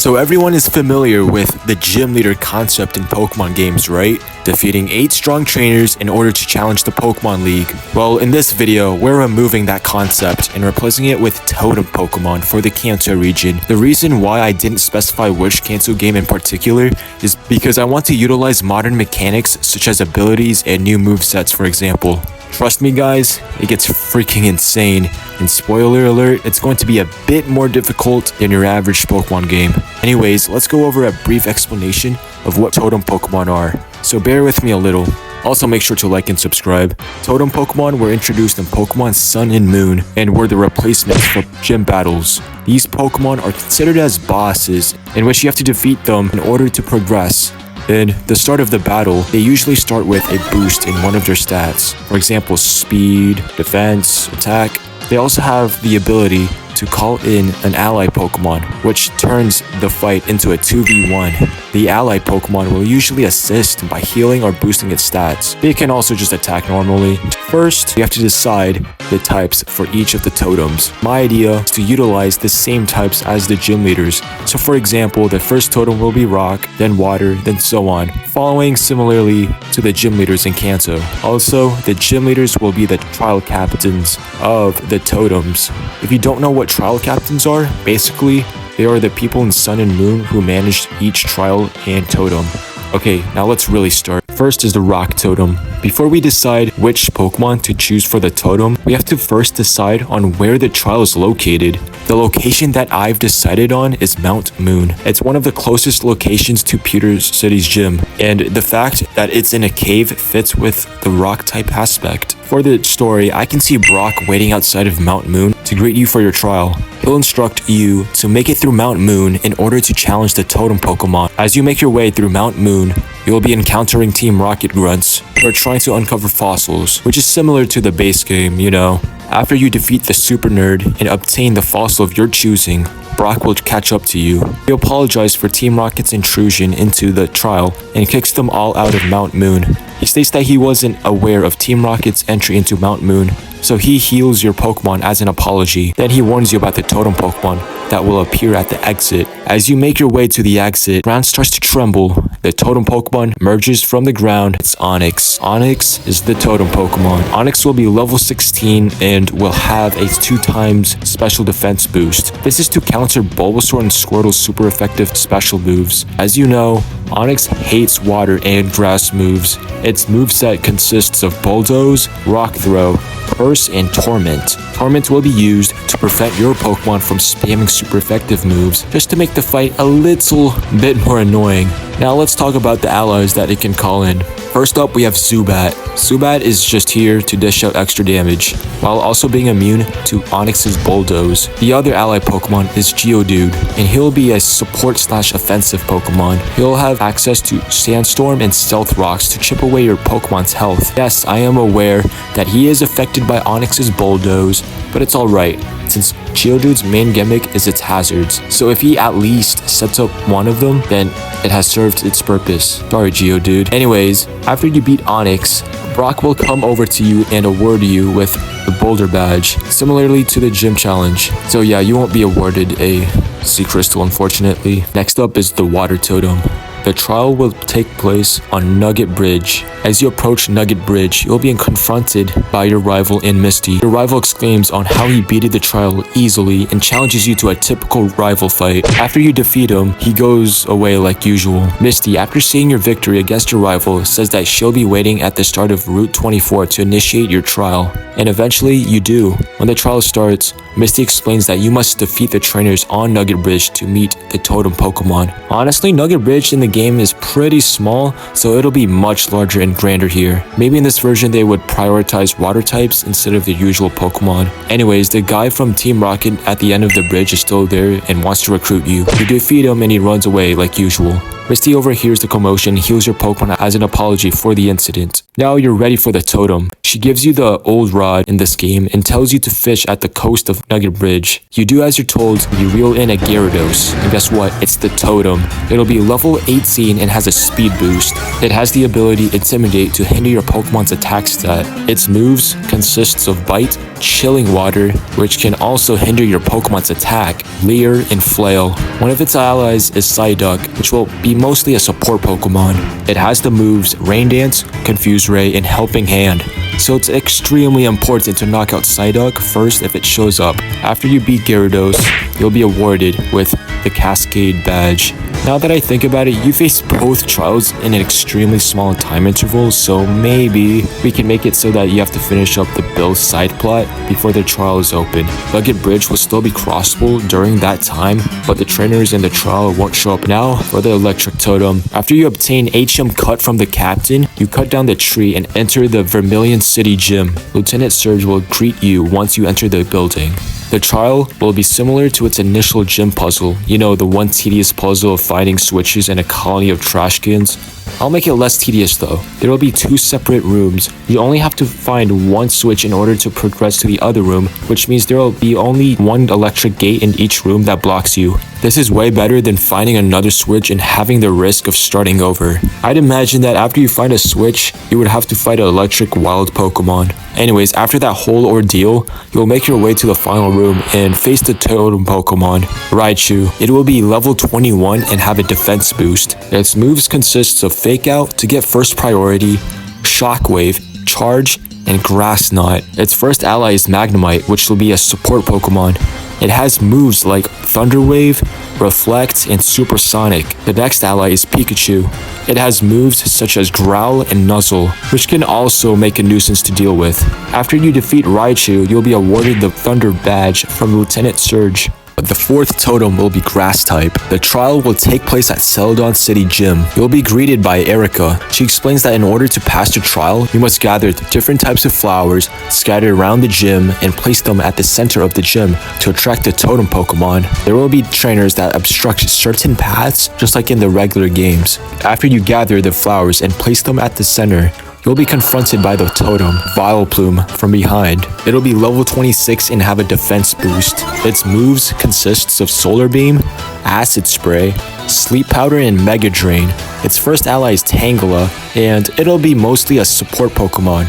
So everyone is familiar with the gym leader concept in Pokemon games, right? Defeating 8 strong trainers in order to challenge the Pokemon League. Well, in this video, we're removing that concept and replacing it with Totem Pokemon for the Kanto region. The reason why I didn't specify which Kanto game in particular is because I want to utilize modern mechanics such as abilities and new movesets, for example. Trust me guys, it gets freaking insane, and spoiler alert, it's going to be a bit more difficult than your average Pokemon game. Anyways, let's go over a brief explanation of what Totem Pokemon are, so bear with me a little. Also make sure to like and subscribe. Totem Pokemon were introduced in Pokemon Sun and Moon and were the replacements for gym battles. These Pokemon are considered as bosses in which you have to defeat them in order to progress. In the start of the battle, they usually start with a boost in one of their stats. For example, speed, defense, attack. They also have the ability to call in an ally Pokemon, which turns the fight into a 2v1. The ally Pokemon will usually assist by healing or boosting its stats. They can also just attack normally. First, you have to decide the types for each of the totems. My idea is to utilize the same types as the gym leaders. So for example, the first totem will be rock, then water, then so on, following similarly to the gym leaders in Kanto. Also, the gym leaders will be the trial captains of the totems. If you don't know what trial captains are, basically, they are the people in Sun and Moon who managed each trial and totem. Okay, now let's really start. First is the rock totem. Before we decide which Pokemon to choose for the totem, we have to first decide on where the trial is located. The location that I've decided on is Mount Moon. It's one of the closest locations to Pewter City's gym, and the fact that it's in a cave fits with the rock type aspect. For the story, I can see Brock waiting outside of Mount Moon to greet you for your trial. He'll instruct you to make it through Mount Moon in order to challenge the totem Pokemon. As you make your way through Mount Moon, you will be encountering Team Rocket Grunts, who are trying to uncover fossils, which is similar to the base game, you know. After you defeat the Super Nerd and obtain the fossil of your choosing, Brock will catch up to you. He apologizes for Team Rocket's intrusion into the trial and kicks them all out of Mount Moon. He states that he wasn't aware of Team Rocket's entry into Mount Moon, so he heals your Pokemon as an apology. Then he warns you about the totem Pokemon that will appear at the exit. As you make your way to the exit, ground starts to tremble. The totem Pokemon emerges from the ground. It's Onix. Onix is the totem Pokemon. Onix will be level 16 and will have a 2x special defense boost. This is to counter Bulbasaur and Squirtle's super effective special moves. As you know, Onix hates water and grass moves. Its moveset consists of Bulldoze, Rock Throw, Curse, and Torment. Torment will be used to prevent your Pokemon from spamming super effective moves, just to make the fight a little bit more annoying. Now let's talk about the allies that it can call in. First up, we have Zubat. Zubat is just here to dish out extra damage, while also being immune to Onix's Bulldoze. The other ally Pokemon is Geodude, and he'll be a support/offensive Pokemon. He'll have access to Sandstorm and Stealth Rocks to chip away your Pokemon's health. Yes, I am aware that he is affected by Onix's Bulldoze, but it's alright, since Geodude's main gimmick is its hazards. So if he at least sets up one of them, then it has served its purpose. Sorry, Geodude. Anyways, after you beat Onix, Brock will come over to you and award you with the Boulder Badge, similarly to the gym challenge. So yeah, you won't be awarded a Sea Crystal, unfortunately. Next up is the Water Totem. The trial will take place on Nugget Bridge. As you approach Nugget Bridge, you'll be confronted by your rival in Misty. Your rival exclaims on how he beated the trial easily and challenges you to a typical rival fight. After you defeat him, he goes away like usual. Misty, after seeing your victory against your rival, says that she'll be waiting at the start of Route 24 to initiate your trial. And eventually, you do. When the trial starts, Misty explains that you must defeat the trainers on Nugget Bridge to meet the totem Pokemon. Honestly, Nugget Bridge in the game is pretty small, so it'll be much larger and grander here. Maybe in this version they would prioritize water types instead of the usual Pokemon. Anyways, the guy from Team Rocket at the end of the bridge is still there and wants to recruit you. You defeat him and he runs away like usual. Misty overhears the commotion and heals your Pokemon as an apology for the incident. Now you're ready for the totem. She gives you the old rod in this game and tells you to fish at the coast of Nugget Bridge. You do as you're told, you reel in a Gyarados, and guess what? It's the totem. It'll be level 18 and has a speed boost. It has the ability Intimidate to hinder your Pokemon's attack stat. Its moves consists of Bite, Chilling Water, which can also hinder your Pokemon's attack, Leer, and Flail. One of its allies is Psyduck, which will be mostly a support Pokemon. It has the moves Rain Dance, Confuse Ray, and Helping Hand. So it's extremely important to knock out Psyduck first if it shows up. After you beat Gyarados, you'll be awarded with the Cascade Badge. Now that I think about it, you face both trials in an extremely small time interval, so maybe we can make it so that you have to finish up the Bill side plot before the trial is open. Nugget Bridge will still be crossable during that time, but the trainers in the trial won't show up. Now for the Electric Totem. After you obtain HM Cut from the captain, you cut down the tree and enter the Vermilion City Gym. Lieutenant Surge will greet you once you enter the building. The trial will be similar to its initial gym puzzle, you know, the one tedious puzzle of finding switches in a colony of trash cans. I'll make it less tedious though. There will be 2 separate rooms. You only have to find one switch in order to progress to the other room, which means there will be only one electric gate in each room that blocks you. This is way better than finding another switch and having the risk of starting over. I'd imagine that after you find a switch, you would have to fight an electric wild Pokemon. Anyways, after that whole ordeal, you'll make your way to the final room and face the Totem Pokemon, Raichu. It will be level 21 and have a defense boost. Its moves consists of Fake Out to get first priority, Shockwave, Charge, and Grass Knot. Its first ally is Magnemite, which will be a support Pokemon. It has moves like Thunder Wave, Reflect, and Supersonic. The next ally is Pikachu. It has moves such as Growl and Nuzzle, which can also make a nuisance to deal with. After you defeat Raichu, you'll be awarded the Thunder Badge from Lieutenant Surge. The 4th totem will be Grass type. The trial will take place at Celadon City Gym. You'll be greeted by Erica. She explains that in order to pass the trial, you must gather different types of flowers scattered around the gym and place them at the center of the gym to attract the totem Pokemon. There will be trainers that obstruct certain paths, just like in the regular games. After you gather the flowers and place them at the center, you'll be confronted by the totem, Vileplume, from behind. It'll be level 26 and have a defense boost. Its moves consists of Solar Beam, Acid Spray, Sleep Powder, and Mega Drain. Its first ally is Tangela, and it'll be mostly a support Pokemon.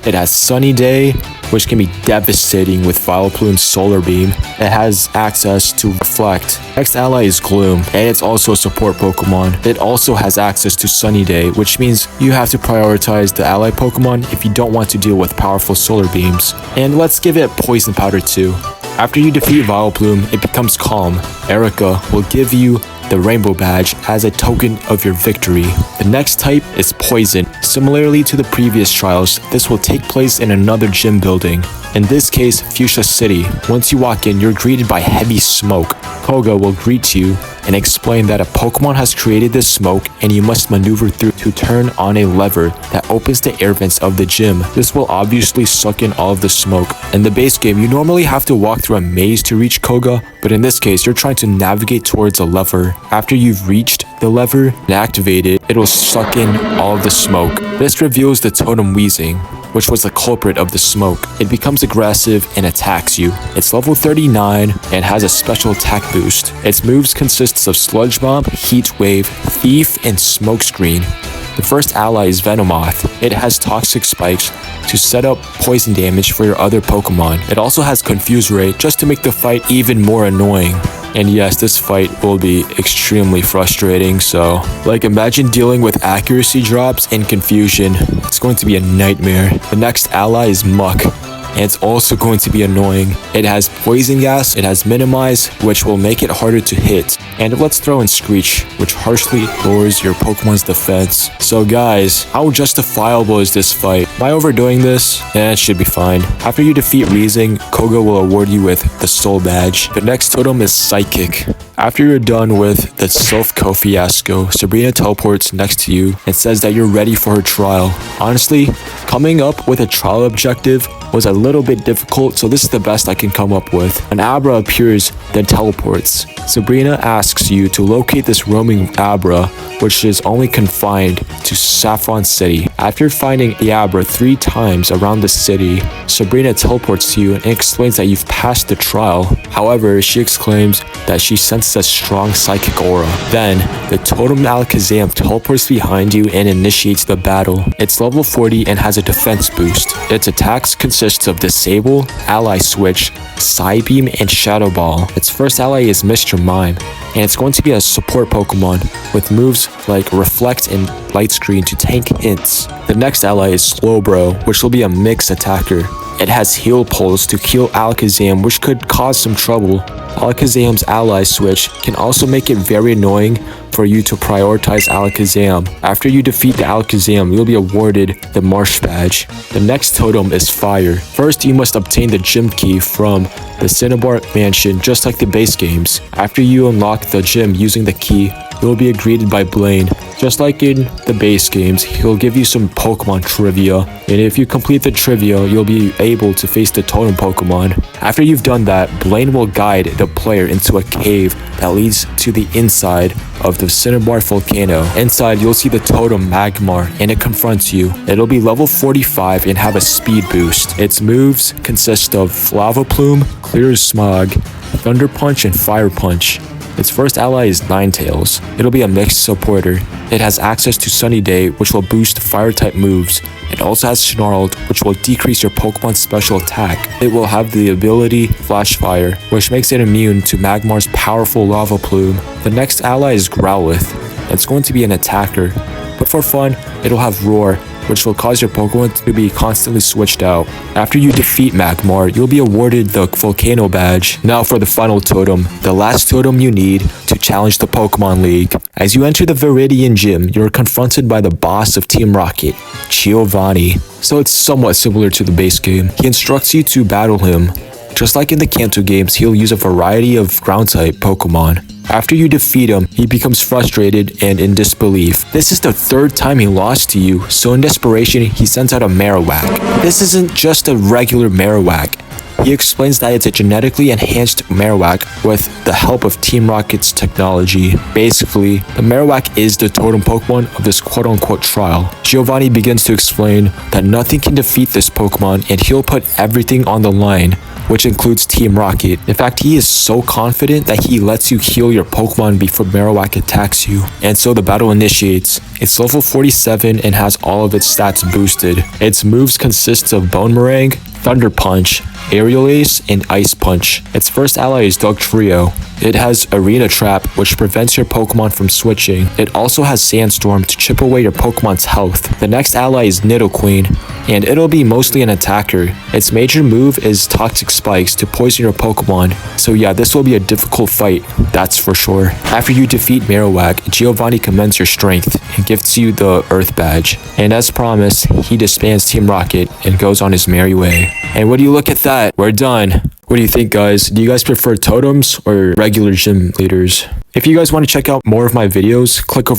It has Sunny Day, which can be devastating with Vileplume's Solar Beam. It has access to Reflect. Next ally is Gloom, and it's also a support Pokemon. It also has access to Sunny Day, which means you have to prioritize the ally Pokemon if you don't want to deal with powerful Solar Beams. And let's give it Poison Powder too. After you defeat Vileplume, it becomes calm. Erica will give you the Rainbow Badge as a token of your victory. The next type is Poison. Similarly to the previous trials, this will take place in another gym building. In this case, Fuchsia City. Once you walk in, you're greeted by heavy smoke. Koga will greet you and explain that a Pokemon has created this smoke and you must maneuver through to turn on a lever that opens the air vents of the gym. This will obviously suck in all of the smoke. In the base game, you normally have to walk through a maze to reach Koga, but in this case, you're trying to navigate towards a lever. After you've reached the lever and activate it, it will suck in all of the smoke. This reveals the Totem Weezing, which was the culprit of the smoke. It becomes aggressive and attacks you. It's level 39 and has a special attack boost. Its moves consists of Sludge Bomb, Heat Wave, Thief, and Smokescreen. The first ally is Venomoth. It has Toxic Spikes to set up poison damage for your other Pokemon. It also has Confuse Ray just to make the fight even more annoying. And yes, this fight will be extremely frustrating, so like imagine dealing with accuracy drops and confusion. It's going to be a nightmare. The next ally is Muck, and it's also going to be annoying. It has Poison Gas, it has Minimize, which will make it harder to hit, and let's throw in Screech, which harshly lowers your Pokemon's defense. So guys, how justifiable is this fight? Am I overdoing this? It should be fine. After you defeat Weezing, Koga will award you with the Soul Badge. The next totem is Psychic. After you're done with the Silph Co fiasco, Sabrina teleports next to you and says that you're ready for her trial. Honestly, coming up with a trial objective was a little bit difficult, so this is the best I can come up with. An Abra appears, then teleports. Sabrina asks you to locate this roaming Abra, which is only confined to Saffron City. After finding the Abra 3 times around the city, Sabrina teleports to you and explains that you've passed the trial. However, she exclaims that she senses a strong psychic aura. Then, the Totem Alakazam teleports behind you and initiates the battle. It's level 40 and has a defense boost. Its attacks consist of Disable, Ally Switch, Psybeam, and Shadow Ball. Its first ally is Mr. Mime, and it's going to be a support Pokemon with moves like Reflect and Light Screen to tank hits. The next ally is Slowbro, which will be a mixed attacker. It has Heal Pulse to heal Alakazam, which could cause some trouble. Alakazam's ally switch can also make it very annoying for you to prioritize Alakazam. After you defeat the Alakazam, you'll be awarded the Marsh Badge. The next totem is Fire. First, you must obtain the gym key from the Cinnabar Mansion, just like the base games. After you unlock the gym using the key, you'll be greeted by Blaine. Just like in the base games, he'll give you some Pokemon trivia, and if you complete the trivia, you'll be able to face the Totem Pokemon. After you've done that, Blaine will guide the player into a cave that leads to the inside of the Cinnabar Volcano. Inside, you'll see the Totem Magmar, and it confronts you. It'll be level 45 and have a speed boost. Its moves consist of Lava Plume, Clear as Smog, Thunder Punch, and Fire Punch. Its first ally is Ninetales. It'll be a mixed supporter. It has access to Sunny Day, which will boost fire-type moves. It also has Snarled, which will decrease your Pokemon's special attack. It will have the ability Flash Fire, which makes it immune to Magmar's powerful Lava Plume. The next ally is Growlithe. It's going to be an attacker, but for fun, it'll have Roar, which will cause your Pokemon to be constantly switched out. After you defeat Magmar, you'll be awarded the Volcano Badge. Now for the final totem, the last totem you need to challenge the Pokemon League. As you enter the Viridian Gym, you're confronted by the boss of Team Rocket, Giovanni. So it's somewhat similar to the base game. He instructs you to battle him. Just like in the Kanto games, he'll use a variety of ground-type Pokemon. After you defeat him, he becomes frustrated and in disbelief. This is the 3rd time he lost to you, so in desperation, he sends out a Marowak. This isn't just a regular Marowak. He explains that it's a genetically enhanced Marowak with the help of Team Rocket's technology. Basically, the Marowak is the totem Pokemon of this quote-unquote trial. Giovanni begins to explain that nothing can defeat this Pokemon and he'll put everything on the line, which includes Team Rocket. In fact, he is so confident that he lets you heal your Pokemon before Marowak attacks you. And so the battle initiates. It's level 47 and has all of its stats boosted. Its moves consist of Bone Meringue, Thunder Punch, Aerial Ace, and Ice Punch. Its first ally is Dugtrio. It has Arena Trap, which prevents your Pokemon from switching. It also has Sandstorm to chip away your Pokemon's health. The next ally is Nidoqueen, and it'll be mostly an attacker. Its major move is Toxic Spikes to poison your Pokemon. So yeah, this will be a difficult fight, that's for sure. After you defeat Marowak, Giovanni commends your strength and gifts you the Earth Badge. And as promised, he disbands Team Rocket and goes on his merry way. And what do you look at that? We're done. What do you think, guys? Do you guys prefer totems or regular gym leaders? If you guys want to check out more of my videos, click over